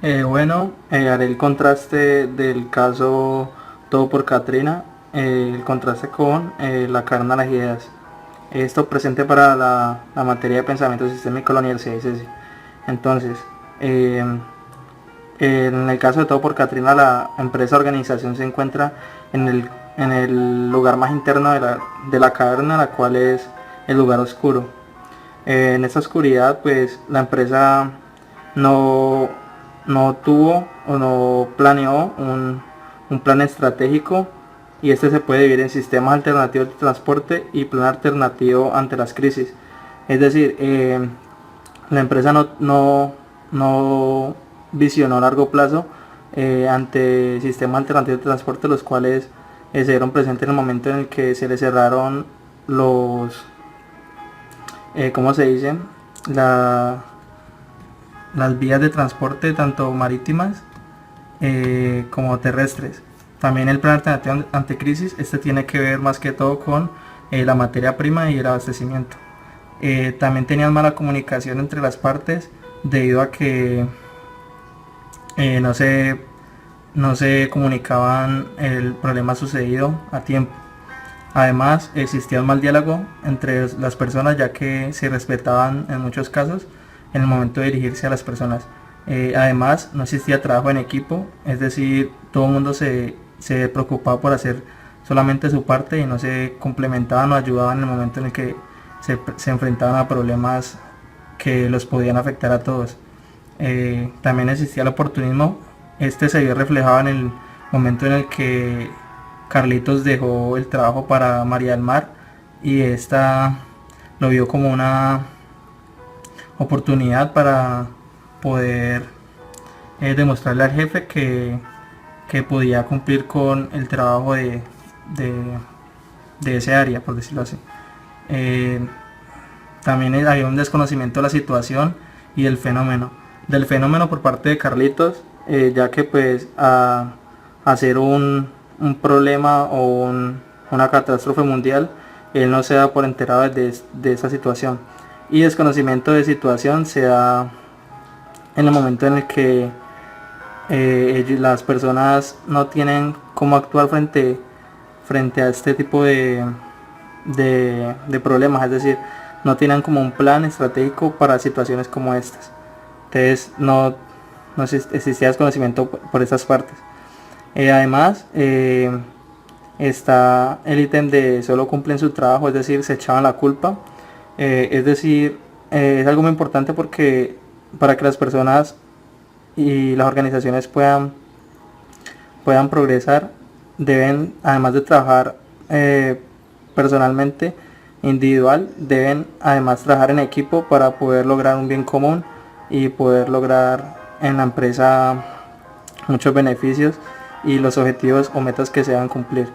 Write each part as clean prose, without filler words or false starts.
Haré el contraste del caso Todo por Katrina, el contraste con la cadena de las ideas. Esto presente para la materia de pensamiento sistémico de la Universidad de ICESI. Entonces, eh, en el caso de Todo por Katrina, la empresa organización se encuentra en el lugar más interno de la caverna, la cual es el lugar oscuro. En esta oscuridad, pues la empresa no, no tuvo o no planeó un plan estratégico, y este se puede dividir en sistemas alternativos de transporte y plan alternativo ante las crisis. Es decir, la empresa no visionó a largo plazo ante sistemas alternativos de transporte, los cuales se dieron presentes en el momento en el que se le cerraron los, ¿cómo se dice? La, las vías de transporte tanto marítimas como terrestres. También el plan alternativo ante crisis, este tiene que ver más que todo con la materia prima y el abastecimiento. También tenían mala comunicación entre las partes debido a que no se comunicaban el problema sucedido a tiempo. Además, existía un mal diálogo entre las personas, ya que se respetaban en muchos casos en el momento de dirigirse a las personas. Además, no existía trabajo en equipo, es decir, todo el mundo se preocupaba por hacer solamente su parte y no se complementaban o ayudaban en el momento en el que se enfrentaban a problemas que los podían afectar a todos. También existía el oportunismo. Este se vio reflejado en el momento en el que Carlitos dejó el trabajo para María del Mar, y esta lo vio como una oportunidad para poder demostrarle al jefe que podía cumplir con el trabajo de ese área, por decirlo así. Eh, También había un desconocimiento de la situación y del fenómeno por parte de Carlitos, ya que pues a hacer un problema o una catástrofe mundial, él no se da por enterado de esa situación. Y desconocimiento de situación se da en el momento en el que las personas no tienen cómo actuar frente a este tipo de problemas, es decir, no tienen como un plan estratégico para situaciones como estas. Entonces no existía desconocimiento por esas partes. Además, está el ítem de solo cumplen su trabajo, es decir, se echaban la culpa. Es decir, es algo muy importante porque para que las personas y las organizaciones puedan progresar, deben, además de trabajar personalmente, individual, deben además trabajar en equipo para poder lograr un bien común y poder lograr en la empresa muchos beneficios y los objetivos o metas que se deban cumplir.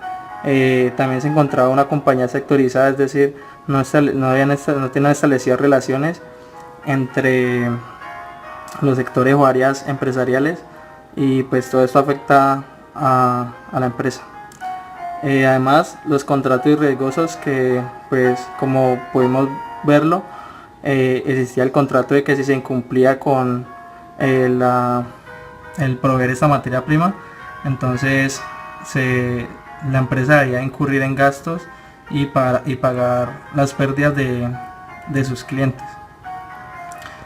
También se encontraba una compañía sectorizada, es decir, no tienen establecidas relaciones entre los sectores o áreas empresariales, y pues todo esto afecta a la empresa. Además, los contratos riesgosos, que pues como pudimos verlo, existía el contrato de que si se incumplía con el proveer esta materia prima, entonces la empresa debía incurrir en gastos y pagar las pérdidas de sus clientes.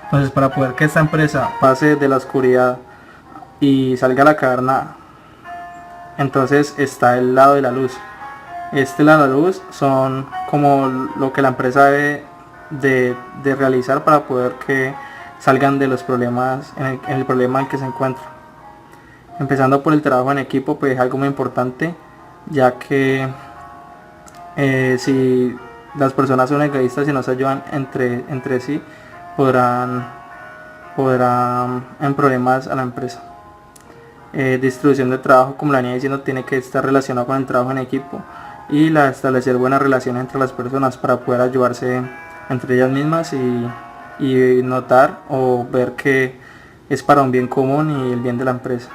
Entonces, para poder que esta empresa pase de la oscuridad y salga a la caverna, entonces está el lado de la luz. Este lado de la luz son como lo que la empresa debe de realizar para poder que salgan de los problemas, en el problema en que se encuentran. Empezando por el trabajo en equipo, pues es algo muy importante, ya que si las personas son egoístas y no se ayudan entre sí, podrán en problemas a la empresa. Distribución de trabajo, como la venía diciendo, tiene que estar relacionado con el trabajo en equipo y establecer buenas relaciones entre las personas para poder ayudarse entre ellas mismas y notar o ver que es para un bien común y el bien de la empresa.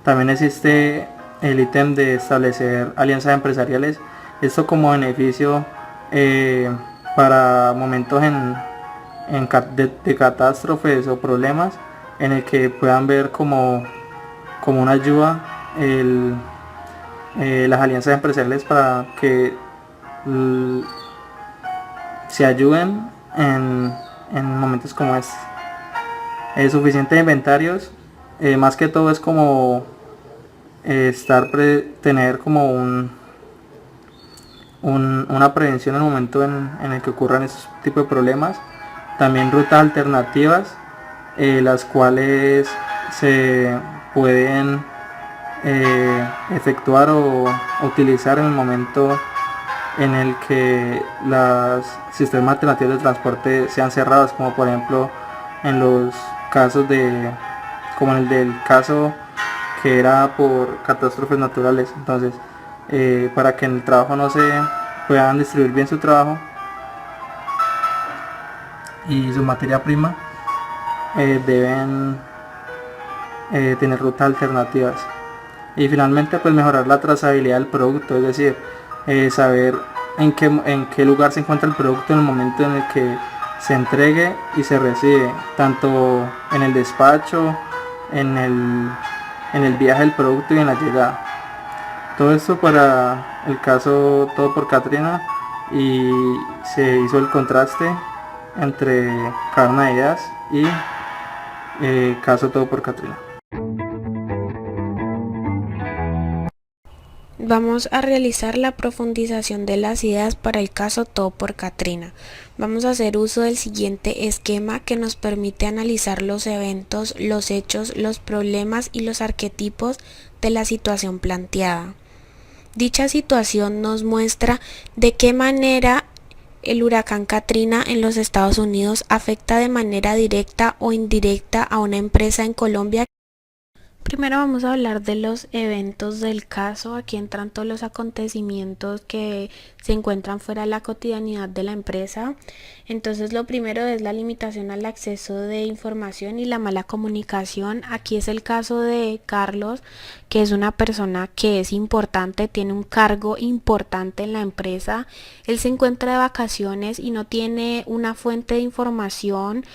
También existe el ítem de establecer alianzas empresariales, esto como beneficio para momentos de catástrofes o problemas, en el que puedan ver como una ayuda las alianzas empresariales para que se ayuden en momentos como este. Suficiente inventarios, más que todo es como tener como una prevención en el momento en el que ocurran estos tipos de problemas. También rutas alternativas, las cuales se pueden efectuar o utilizar en el momento en el que los sistemas alternativos de transporte sean cerrados, como por ejemplo en los casos como en el del caso que era por catástrofes naturales. Entonces, para que en el trabajo no se puedan distribuir bien su trabajo y su materia prima, deben tener rutas alternativas. Y finalmente, pues mejorar la trazabilidad del producto, es decir, saber en qué lugar se encuentra el producto en el momento en el que se entregue y se recibe, tanto en el despacho, en el viaje del producto y en la llegada. Todo esto para el caso Todo por Katrina, y se hizo el contraste entre Caverna de Ideas y caso Todo por Katrina. Vamos a realizar la profundización de las ideas para el caso Todo por Katrina. Vamos a hacer uso del siguiente esquema que nos permite analizar los eventos, los hechos, los problemas y los arquetipos de la situación planteada. Dicha situación nos muestra de qué manera el huracán Katrina en los Estados Unidos afecta de manera directa o indirecta a una empresa en Colombia. Primero vamos a hablar de los eventos del caso. Aquí entran todos los acontecimientos que se encuentran fuera de la cotidianidad de la empresa. Entonces lo primero es la limitación al acceso de información y la mala comunicación. Aquí es el caso de Carlos, que es una persona que es importante, tiene un cargo importante en la empresa. Él se encuentra de vacaciones y no tiene una fuente de información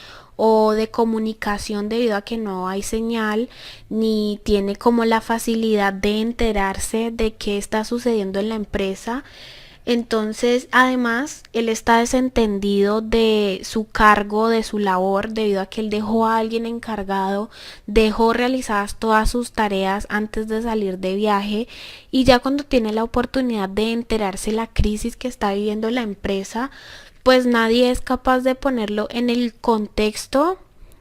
o de comunicación debido a que no hay señal ni tiene como la facilidad de enterarse de qué está sucediendo en la empresa. Entonces, además, él está desentendido de su cargo, de su labor, debido a que él dejó a alguien encargado, dejó realizadas todas sus tareas antes de salir de viaje, y ya cuando tiene la oportunidad de enterarse de la crisis que está viviendo la empresa, pues nadie es capaz de ponerlo en el contexto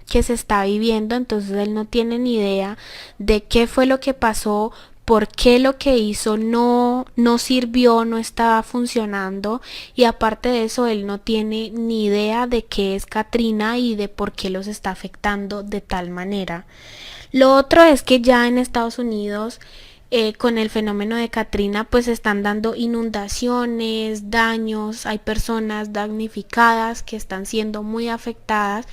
que se está viviendo. Entonces él no tiene ni idea de qué fue lo que pasó, por qué lo que hizo no sirvió, no estaba funcionando, y aparte de eso él no tiene ni idea de qué es Katrina y de por qué los está afectando de tal manera. Lo otro es que ya en Estados Unidos, con el fenómeno de Katrina, pues están dando inundaciones, daños, hay personas damnificadas que están siendo muy afectadas.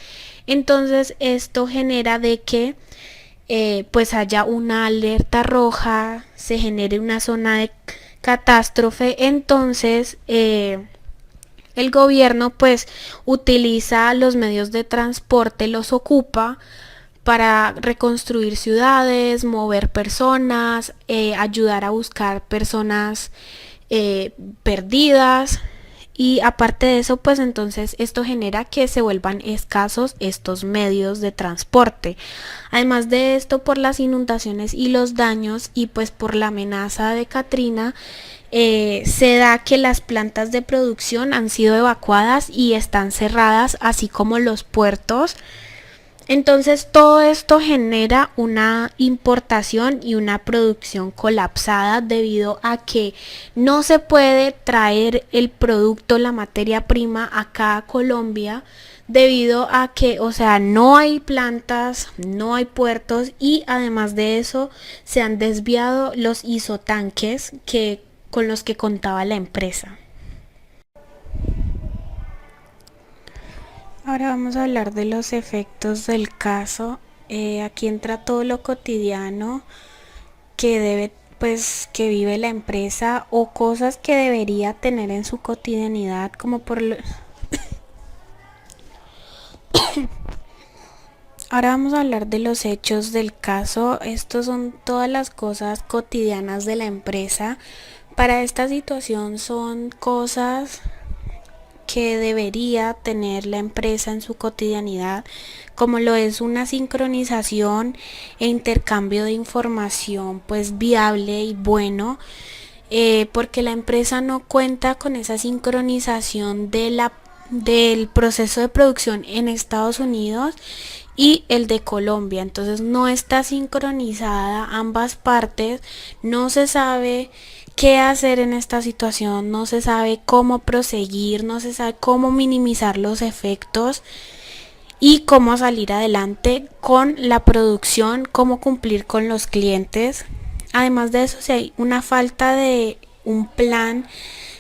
Entonces esto genera de que pues haya una alerta roja, se genere una zona de catástrofe. Entonces el gobierno pues utiliza los medios de transporte, los ocupa para reconstruir ciudades, mover personas, ayudar a buscar personas perdidas. Y aparte de eso, pues entonces esto genera que se vuelvan escasos estos medios de transporte. Además de esto, por las inundaciones y los daños, y pues por la amenaza de Katrina, se da que las plantas de producción han sido evacuadas y están cerradas, así como los puertos. Entonces todo esto genera una importación y una producción colapsada debido a que no se puede traer el producto, la materia prima acá a Colombia, debido a que, o sea, no hay plantas, no hay puertos, y además de eso se han desviado los isotanques con los que contaba la empresa. Ahora vamos a hablar de los efectos del caso. Aquí entra todo lo cotidiano que debe, pues, que vive la empresa, o cosas que debería tener en su cotidianidad, Ahora vamos a hablar de los hechos del caso. Estos son todas las cosas cotidianas de la empresa. Para esta situación son cosas que debería tener la empresa en su cotidianidad, como lo es una sincronización e intercambio de información pues viable y bueno, porque la empresa no cuenta con esa sincronización del proceso de producción en Estados Unidos y el de Colombia. Entonces no está sincronizada ambas partes, no se sabe qué hacer en esta situación, no se sabe cómo proseguir, no se sabe cómo minimizar los efectos y cómo salir adelante con la producción, cómo cumplir con los clientes. Además de eso, si hay una falta de un plan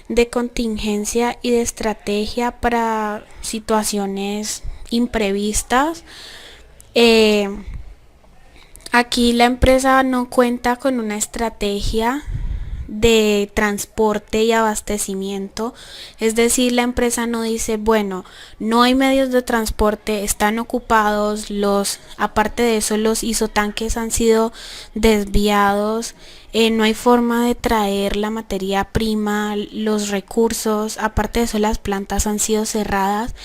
de contingencia y de estrategia para situaciones imprevistas. Eh, Aquí la empresa no cuenta con una estrategia de transporte y abastecimiento, es decir, la empresa no dice, bueno, no hay medios de transporte, están ocupados, aparte de eso, los isotanques han sido desviados, no hay forma de traer la materia prima, los recursos, aparte de eso, las plantas han sido cerradas.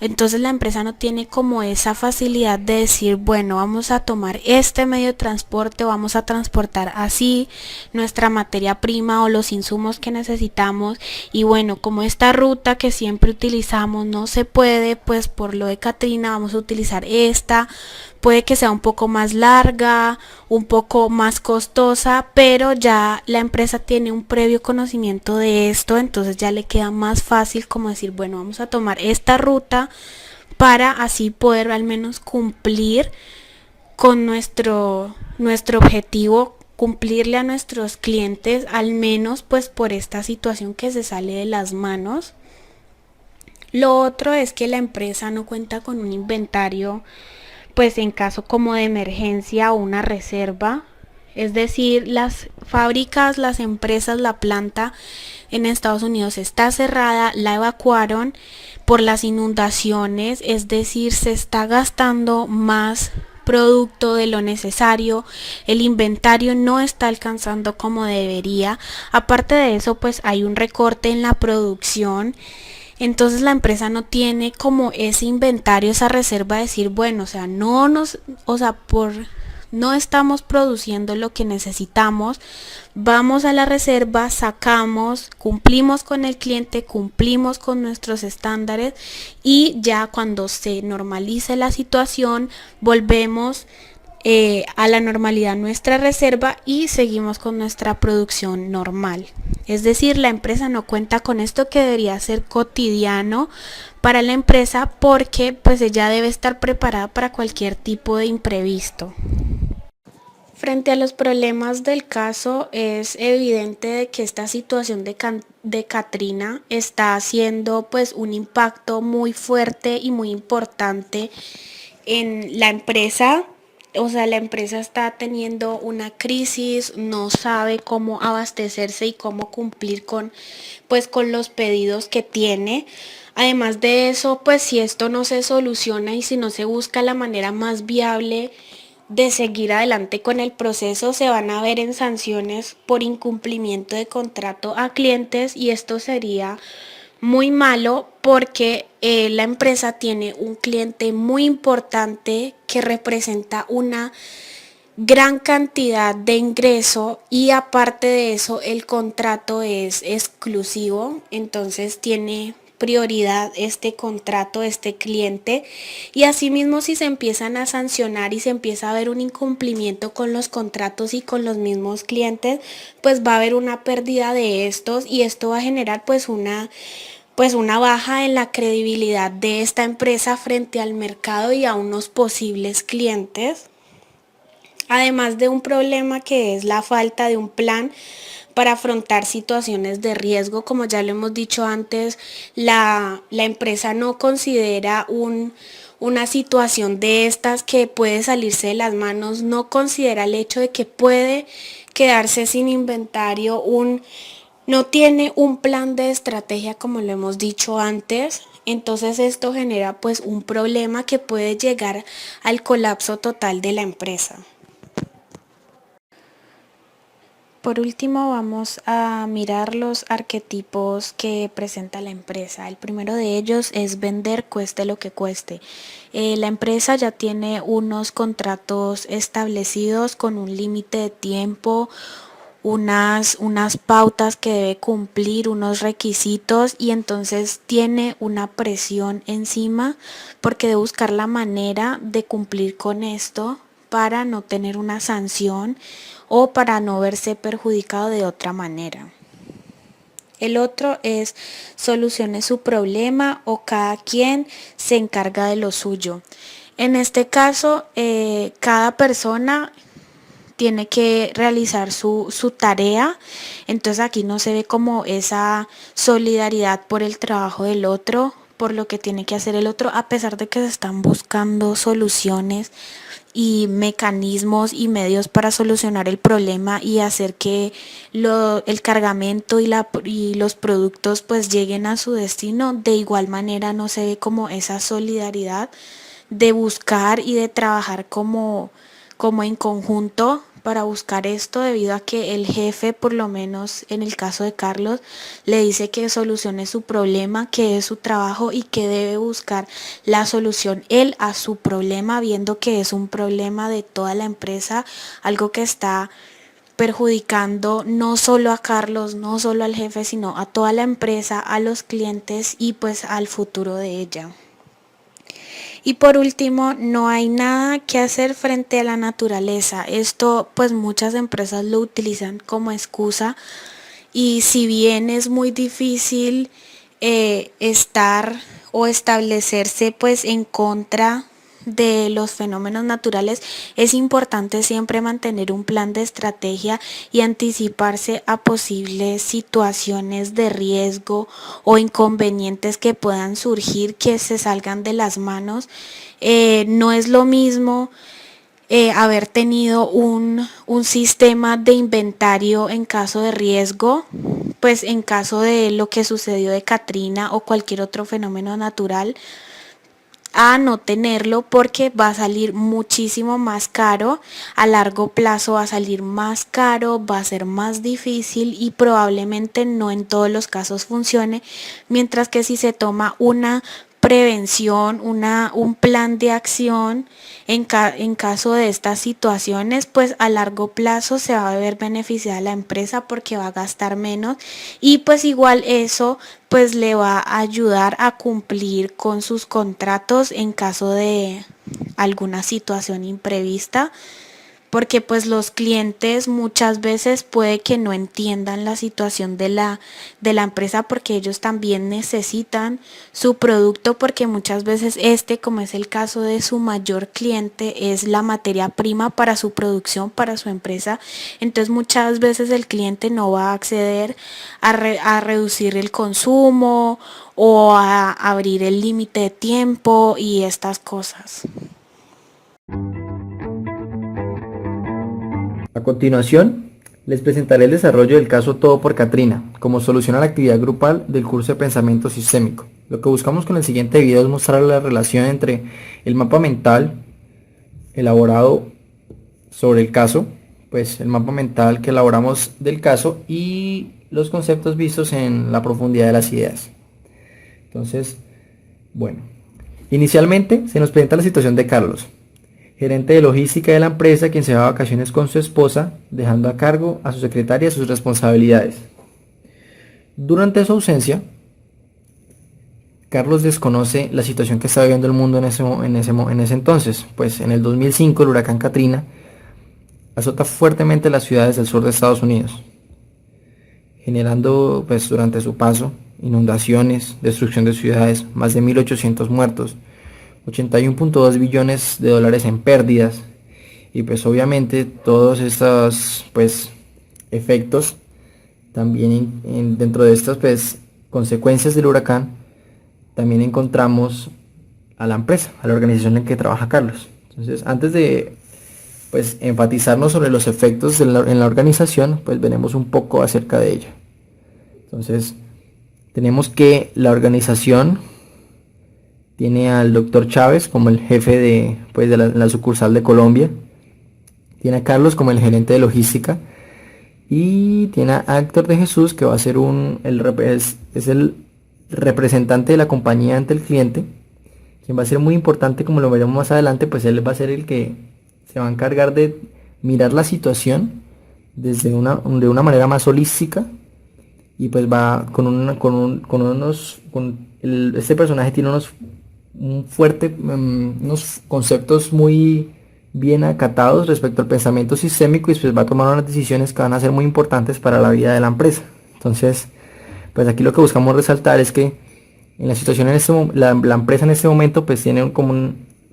Entonces la empresa no tiene como esa facilidad de decir, bueno, vamos a tomar este medio de transporte, vamos a transportar así nuestra materia prima o los insumos que necesitamos, y bueno, como esta ruta que siempre utilizamos no se puede, pues por lo de Katrina vamos a utilizar esta. Puede que sea un poco más larga, un poco más costosa, pero ya la empresa tiene un previo conocimiento de esto, entonces ya le queda más fácil como decir, bueno, vamos a tomar esta ruta para así poder al menos cumplir con nuestro objetivo, cumplirle a nuestros clientes, al menos pues por esta situación que se sale de las manos. Lo otro es que la empresa no cuenta con un inventario pues en caso como de emergencia o una reserva. Es decir, las fábricas, las empresas, la planta en Estados Unidos está cerrada, la evacuaron por las inundaciones, es decir, se está gastando más producto de lo necesario, el inventario no está alcanzando como debería. Aparte de eso, pues hay un recorte en la producción. Entonces la empresa no tiene como ese inventario, esa reserva de decir, bueno, no estamos produciendo lo que necesitamos, vamos a la reserva, sacamos, cumplimos con el cliente, cumplimos con nuestros estándares y ya cuando se normalice la situación, volvemos a la normalidad nuestra reserva y seguimos con nuestra producción normal. Es decir, la empresa no cuenta con esto que debería ser cotidiano para la empresa, porque pues ella debe estar preparada para cualquier tipo de imprevisto. Frente a los problemas del caso, es evidente de que esta situación de Katrina está haciendo pues un impacto muy fuerte y muy importante en la empresa. O sea, la empresa está teniendo una crisis, no sabe cómo abastecerse y cómo cumplir con los pedidos que tiene. Además de eso, pues si esto no se soluciona y si no se busca la manera más viable de seguir adelante con el proceso, se van a ver en sanciones por incumplimiento de contrato a clientes, y esto sería muy malo porque la empresa tiene un cliente muy importante que representa una gran cantidad de ingreso, y aparte de eso el contrato es exclusivo, entonces tiene prioridad este contrato, este cliente, y asimismo si se empiezan a sancionar y se empieza a ver un incumplimiento con los contratos y con los mismos clientes, pues va a haber una pérdida de estos, y esto va a generar pues una baja en la credibilidad de esta empresa frente al mercado y a unos posibles clientes. Además de un problema que es la falta de un plan para afrontar situaciones de riesgo. Como ya lo hemos dicho antes, la empresa no considera una situación de estas que puede salirse de las manos, no considera el hecho de que puede quedarse sin inventario, no tiene un plan de estrategia como lo hemos dicho antes. Entonces esto genera pues un problema que puede llegar al colapso total de la empresa. Por último, vamos a mirar los arquetipos que presenta la empresa. El primero de ellos es vender cueste lo que cueste. La empresa ya tiene unos contratos establecidos con un límite de tiempo, unas pautas que debe cumplir, unos requisitos, y entonces tiene una presión encima porque debe buscar la manera de cumplir con esto para no tener una sanción o para no verse perjudicado de otra manera. El otro es solucione su problema o cada quien se encarga de lo suyo. En este caso, cada persona tiene que realizar su tarea, entonces aquí no se ve como esa solidaridad por el trabajo del otro, por lo que tiene que hacer el otro, a pesar de que se están buscando soluciones y mecanismos y medios para solucionar el problema y hacer que el cargamento y los productos pues lleguen a su destino. De igual manera no se ve como esa solidaridad de buscar y de trabajar como en conjunto para buscar esto, debido a que el jefe, por lo menos en el caso de Carlos, le dice que solucione su problema, que es su trabajo y que debe buscar la solución él a su problema, viendo que es un problema de toda la empresa, algo que está perjudicando no solo a Carlos, no solo al jefe, sino a toda la empresa, a los clientes y pues al futuro de ella. Y por último, no hay nada que hacer frente a la naturaleza. Esto pues muchas empresas lo utilizan como excusa, y si bien es muy difícil estar o establecerse pues en contra de los fenómenos naturales, es importante siempre mantener un plan de estrategia y anticiparse a posibles situaciones de riesgo o inconvenientes que puedan surgir, que se salgan de las manos. No es lo mismo haber tenido un sistema de inventario en caso de riesgo, pues en caso de lo que sucedió de Katrina o cualquier otro fenómeno natural, a no tenerlo, porque va a salir muchísimo más caro, a largo plazo va a salir más caro, va a ser más difícil y probablemente no en todos los casos funcione, mientras que si se toma una prevención, un plan de acción en caso de estas situaciones, pues a largo plazo se va a ver beneficiada la empresa porque va a gastar menos, y pues igual eso pues le va a ayudar a cumplir con sus contratos en caso de alguna situación imprevista, porque pues los clientes muchas veces puede que no entiendan la situación de la empresa, porque ellos también necesitan su producto, porque muchas veces como es el caso de su mayor cliente, es la materia prima para su producción, para su empresa. Entonces muchas veces el cliente no va a acceder a reducir el consumo o a abrir el límite de tiempo y estas cosas. A continuación, les presentaré el desarrollo del caso Todo por Katrina, como solución a la actividad grupal del curso de pensamiento sistémico. Lo que buscamos con el siguiente video es mostrar la relación entre el mapa mental elaborado sobre el caso, pues el mapa mental que elaboramos del caso, y los conceptos vistos en la profundidad de las ideas. Entonces, bueno, inicialmente se nos presenta la situación de Carlos, gerente de logística de la empresa, quien se va a vacaciones con su esposa, dejando a cargo a su secretaria sus responsabilidades. Durante su ausencia, Carlos desconoce la situación que está viviendo el mundo en ese entonces, pues en el 2005 el huracán Katrina azota fuertemente las ciudades del sur de Estados Unidos, generando pues durante su paso inundaciones, destrucción de ciudades, más de 1.800 muertos, 81.2 billones de dólares en pérdidas, y pues obviamente todos estos pues efectos también dentro de estas pues consecuencias del huracán también encontramos a la empresa, a la organización en que trabaja Carlos. Entonces, antes de pues enfatizarnos sobre los efectos en la organización, pues veremos un poco acerca de ella. Entonces, tenemos que la organización tiene al doctor Chávez como el jefe de, pues, de la sucursal de Colombia, tiene a Carlos como el gerente de logística y tiene a Héctor de Jesús, que va a ser es el representante de la compañía ante el cliente, quien va a ser muy importante, como lo veremos más adelante. Pues él va a ser el que se va a encargar de mirar la situación de una manera más holística, y pues va este personaje tiene unos conceptos muy bien acatados respecto al pensamiento sistémico, y pues va a tomar unas decisiones que van a ser muy importantes para la vida de la empresa. Entonces, pues aquí lo que buscamos resaltar es que en la situación la empresa en este momento pues tiene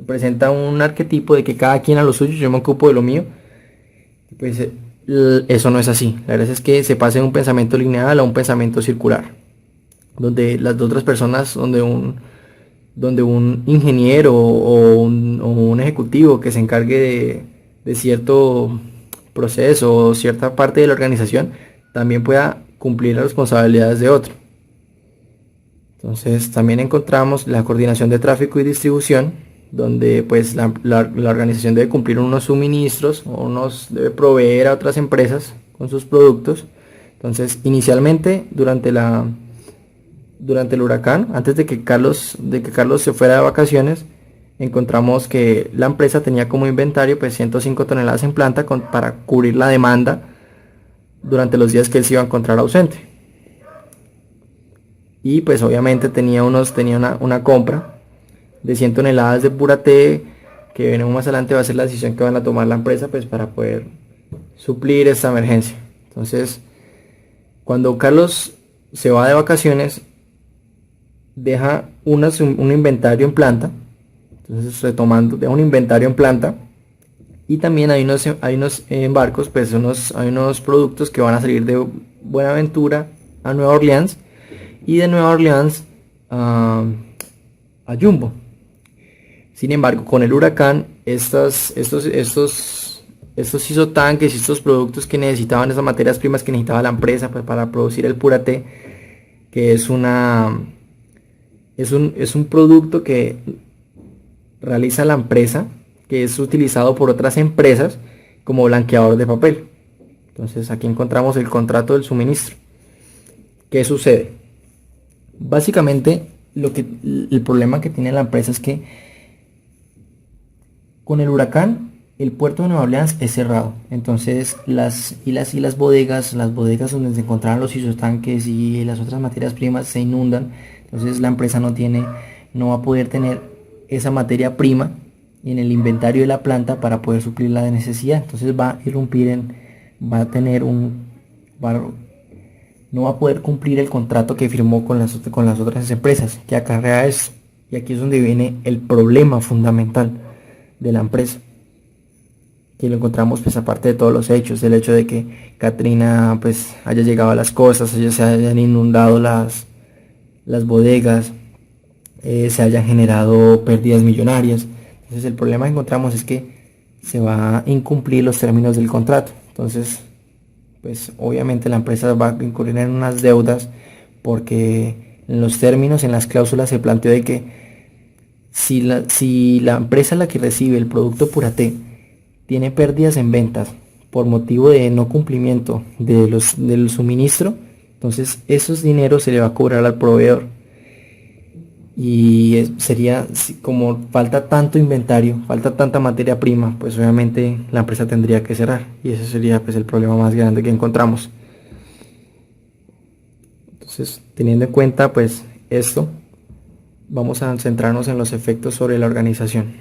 presenta un arquetipo de que cada quien a lo suyo, yo me ocupo de lo mío. Pues eso no es así. La verdad es que se pasa de un pensamiento lineal a un pensamiento circular, donde las otras personas, donde un ingeniero o un ejecutivo que se encargue de cierto proceso o cierta parte de la organización también pueda cumplir las responsabilidades de otro. Entonces también encontramos la coordinación de tráfico y distribución, donde pues la organización debe cumplir unos suministros o debe proveer a otras empresas con sus productos. Entonces inicialmente durante el huracán, antes de que Carlos se fuera de vacaciones, encontramos que la empresa tenía como inventario pues 105 toneladas en planta para cubrir la demanda durante los días que él se iba a encontrar ausente. Y pues obviamente tenía una compra de 100 toneladas de Purate, que veremos más adelante va a ser la decisión que van a tomar la empresa pues para poder suplir esta emergencia. Entonces, cuando Carlos se va de vacaciones, deja un inventario en planta. Entonces, retomando, deja un inventario en planta, y también hay unos embarcos, pues hay unos productos que van a salir de Buenaventura a Nueva Orleans, y de Nueva Orleans a Jumbo. Sin embargo, con el huracán, estos isotanques y estos productos que necesitaban, esas materias primas que necesitaba la empresa pues, para producir el Purate, que es un producto que realiza la empresa, que es utilizado por otras empresas como blanqueador de papel. Entonces aquí encontramos el contrato del suministro. ¿Qué sucede? Básicamente el problema que tiene la empresa es que con el huracán el puerto de Nueva Orleans es cerrado. Entonces las bodegas donde se encontraban los isotanques y las otras materias primas se inundan. Entonces la empresa no va a poder tener esa materia prima en el inventario de la planta para poder suplir la necesidad. Entonces no va a poder cumplir el contrato que firmó con las otras empresas, que acarrea eso. Y aquí es donde viene el problema fundamental de la empresa, que lo encontramos pues aparte de todos los hechos, del hecho de que Katrina pues haya llegado a las costas, se hayan inundado las bodegas, se hayan generado pérdidas millonarias. Entonces el problema que encontramos es que se va a incumplir los términos del contrato. Entonces pues obviamente la empresa va a incurrir en unas deudas, porque en los términos, en las cláusulas se planteó de que si la empresa la que recibe el producto Purate tiene pérdidas en ventas por motivo de no cumplimiento del suministro, entonces esos dineros se le va a cobrar al proveedor. Y sería, como falta tanto inventario, falta tanta materia prima, pues obviamente la empresa tendría que cerrar, y ese sería pues el problema más grande que encontramos. Entonces, teniendo en cuenta pues esto, vamos a centrarnos en los efectos sobre la organización.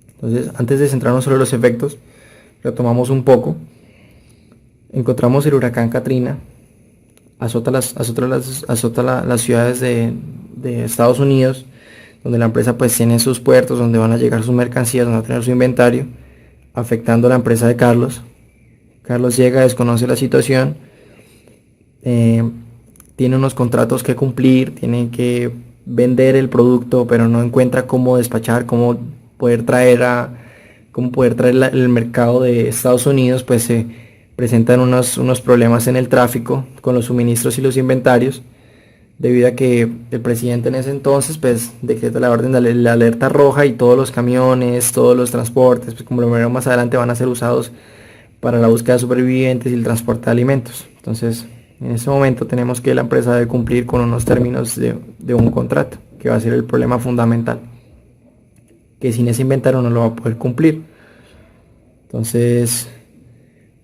Entonces, antes de centrarnos sobre los efectos, retomamos un poco. Encontramos el huracán Katrina azota las ciudades de Estados Unidos, donde la empresa pues tiene sus puertos, donde van a llegar sus mercancías, donde va a tener su inventario, afectando a la empresa de Carlos. Carlos llega, desconoce la situación, tiene unos contratos que cumplir, tiene que vender el producto, pero no encuentra cómo despachar, cómo poder traer el mercado de Estados Unidos. Pues se presentan unos problemas en el tráfico con los suministros y los inventarios, debido a que el presidente en ese entonces pues decreta la orden de la alerta roja y todos los camiones, todos los transportes, pues como lo veremos más adelante, van a ser usados para la búsqueda de supervivientes y el transporte de alimentos. Entonces, en ese momento tenemos que la empresa debe cumplir con unos términos de un contrato, que va a ser el problema fundamental, que sin ese inventario no lo va a poder cumplir. Entonces,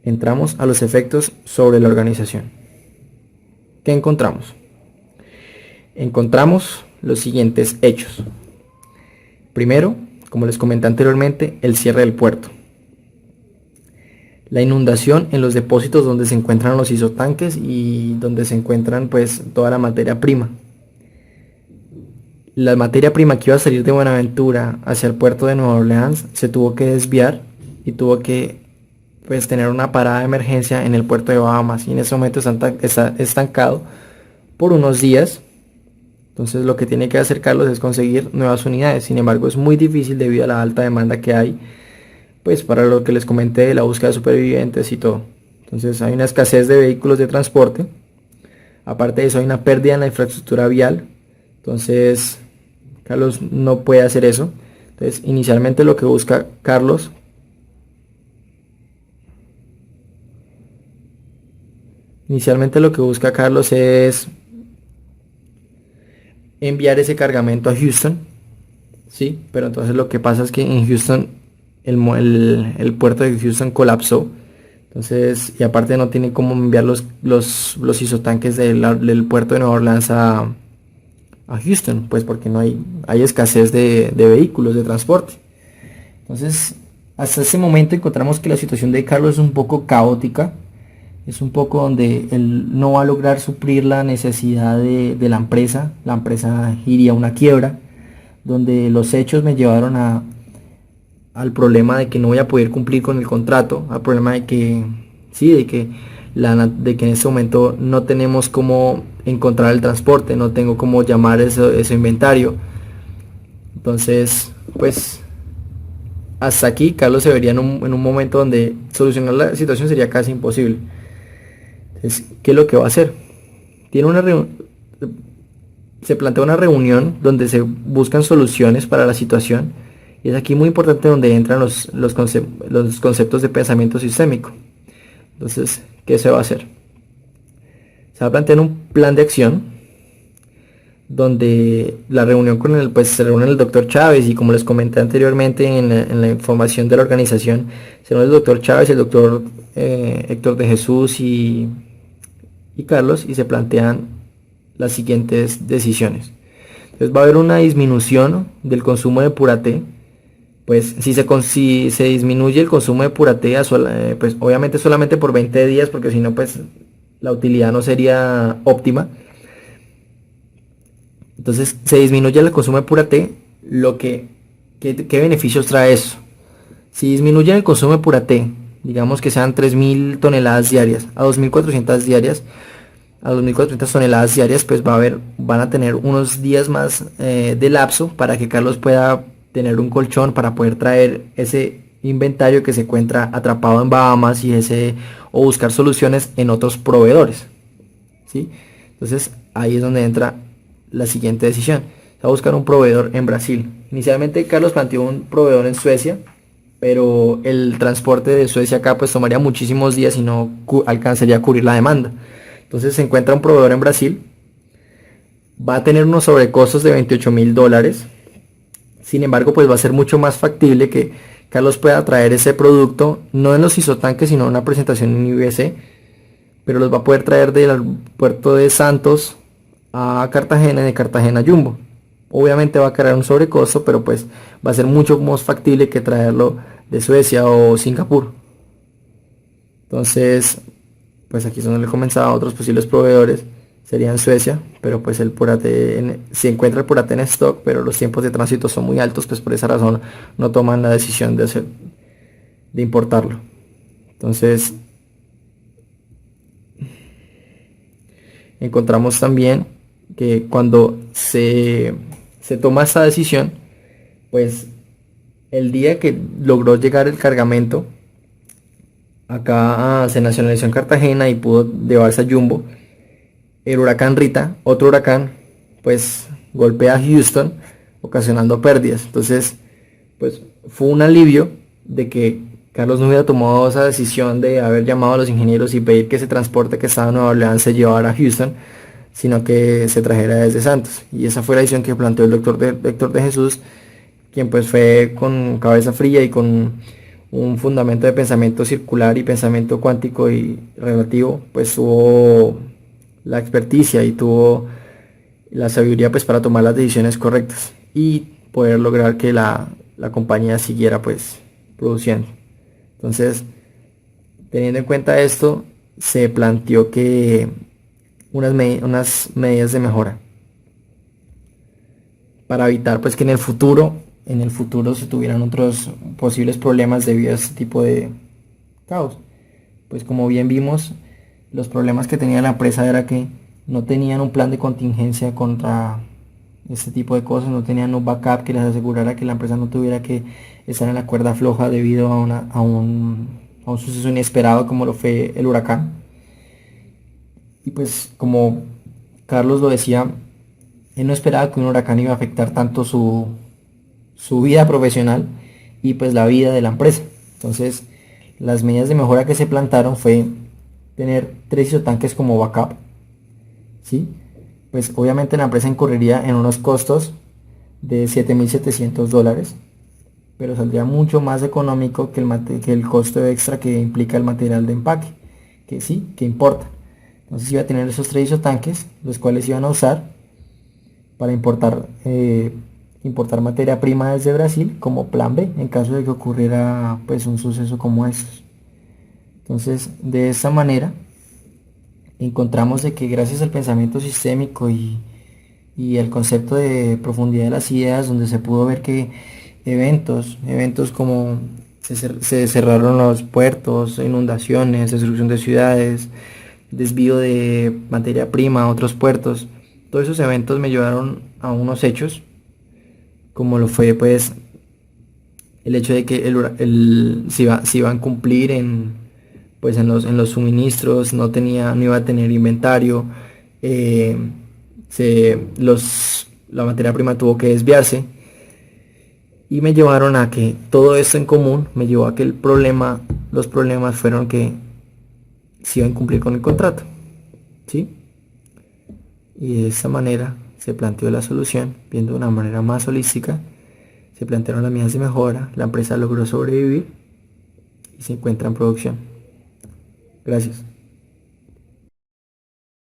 entramos a los efectos sobre la organización. ¿Qué encontramos? Encontramos los siguientes hechos. Primero, como les comenté anteriormente, el cierre del puerto. La inundación en los depósitos donde se encuentran los isotanques y donde se encuentran pues toda la materia prima. La materia prima que iba a salir de Buenaventura hacia el puerto de Nueva Orleans se tuvo que desviar y tuvo que pues tener una parada de emergencia en el puerto de Bahamas, y en ese momento está estancado por unos días. Entonces lo que tiene que hacer Carlos es conseguir nuevas unidades. Sin embargo, es muy difícil debido a la alta demanda que hay, pues para lo que les comenté de la búsqueda de supervivientes y todo. Entonces hay una escasez de vehículos de transporte. Aparte de eso, hay una pérdida en la infraestructura vial. Entonces Carlos no puede hacer eso. Entonces inicialmente lo que busca Carlos es enviar ese cargamento a Houston, sí, pero entonces lo que pasa es que en Houston el puerto de Houston colapsó. Entonces, y aparte no tiene cómo enviar los isotanques del puerto de Nueva Orleans a Houston, pues porque no hay escasez de vehículos de transporte. Entonces, hasta ese momento encontramos que la situación de Carlos es un poco caótica. Es un poco donde él no va a lograr suplir la necesidad de la empresa. La empresa iría a una quiebra, donde los hechos me llevaron al problema de que no voy a poder cumplir con el contrato, al problema de que en este momento no tenemos cómo encontrar el transporte, no tengo cómo llamar ese inventario. Entonces, pues hasta aquí Carlos se vería en un momento donde solucionar la situación sería casi imposible. Entonces, ¿qué es lo que va a hacer? Se plantea una reunión donde se buscan soluciones para la situación, y es aquí muy importante donde entran los conceptos de pensamiento sistémico. Entonces, ¿qué se va a hacer? Se va a plantear un plan de acción donde la reunión se reúne el doctor Chávez, y como les comenté anteriormente en la información de la organización, se reúne el doctor Chávez, el doctor Héctor de Jesús y Carlos, y se plantean las siguientes decisiones. Entonces va a haber una disminución del consumo de pura T. Pues si se disminuye el consumo de pura T, pues obviamente solamente por 20 días, porque si no pues la utilidad no sería óptima. Entonces se disminuye el consumo de pura T. ¿Qué beneficios trae eso? Si disminuye el consumo de pura T, digamos que sean 3.000 toneladas diarias a 2.400 diarias, a 2.400 toneladas diarias, pues van a tener unos días más de lapso para que Carlos pueda tener un colchón para poder traer ese inventario que se encuentra atrapado en Bahamas o buscar soluciones en otros proveedores, ¿sí? Entonces ahí es donde entra la siguiente decisión. Se va a buscar un proveedor en Brasil. Inicialmente Carlos planteó un proveedor en Suecia, pero el transporte de Suecia acá pues tomaría muchísimos días y no alcanzaría a cubrir la demanda. Entonces se encuentra un proveedor en Brasil. Va a tener unos sobrecostos de $28.000. Sin embargo, pues va a ser mucho más factible que Carlos pueda traer ese producto, no en los isotanques, sino en una presentación en IBC, pero los va a poder traer del puerto de Santos a Cartagena y de Cartagena a Jumbo. Obviamente va a crear un sobrecosto, pero pues va a ser mucho más factible que traerlo de Suecia o Singapur. Entonces, pues aquí es donde le comenzaba. Otros posibles proveedores serían Suecia, pero pues se encuentra el purate en stock, pero los tiempos de tránsito son muy altos, pues por esa razón no toman la decisión de importarlo. Entonces encontramos también que cuando se toma esta decisión, pues el día que logró llegar el cargamento acá se nacionalizó en Cartagena y pudo llevarse a Jumbo. el huracán Rita, otro huracán, pues golpea a Houston, ocasionando pérdidas. Entonces, pues fue un alivio de que Carlos no hubiera tomado esa decisión de haber llamado a los ingenieros y pedir que ese transporte que estaba en Nueva Orleans se llevara a Houston, sino que se trajera desde Santos. Y esa fue la decisión que planteó el doctor de Jesús, quien pues fue con cabeza fría y con un fundamento de pensamiento circular y pensamiento cuántico y relativo, pues tuvo la experticia y tuvo la sabiduría pues para tomar las decisiones correctas y poder lograr que la compañía siguiera pues produciendo. Entonces, teniendo en cuenta esto, se planteó que unas medidas de mejora para evitar pues que en el futuro se tuvieran otros posibles problemas debido a este tipo de caos. Pues como bien vimos, los problemas que tenía la empresa era que no tenían un plan de contingencia contra este tipo de cosas, no tenían un backup que les asegurara que la empresa no tuviera que estar en la cuerda floja debido a un suceso inesperado como lo fue el huracán. Y pues como Carlos lo decía, él no esperaba que un huracán iba a afectar tanto su vida profesional y pues la vida de la empresa. Entonces, las medidas de mejora que se plantaron fue tener 3 isotanques como backup, ¿sí? Pues obviamente la empresa incurriría en unos costos de $7.700, pero saldría mucho más económico que el costo extra que implica el material de empaque, que sí, que importa. Entonces iba a tener esos 3 isotanques, los cuales iban a usar para importar materia prima desde Brasil como plan B en caso de que ocurriera pues un suceso como estos. Entonces, de esta manera encontramos de que gracias al pensamiento sistémico y el concepto de profundidad de las ideas, donde se pudo ver que eventos como se cerraron los puertos, inundaciones, destrucción de ciudades, desvío de materia prima a otros puertos, todos esos eventos me llevaron a unos hechos, como lo fue pues el hecho de que se iban a cumplir en los suministros, no iba a tener inventario, la materia prima tuvo que desviarse, y me llevaron a que todo esto en común me llevó a que los problemas fueron que se iban a cumplir con el contrato, ¿sí? Y de esta manera se planteó la solución, viendo de una manera más holística, se plantearon las medidas de mejora, la empresa logró sobrevivir y se encuentra en producción. Gracias.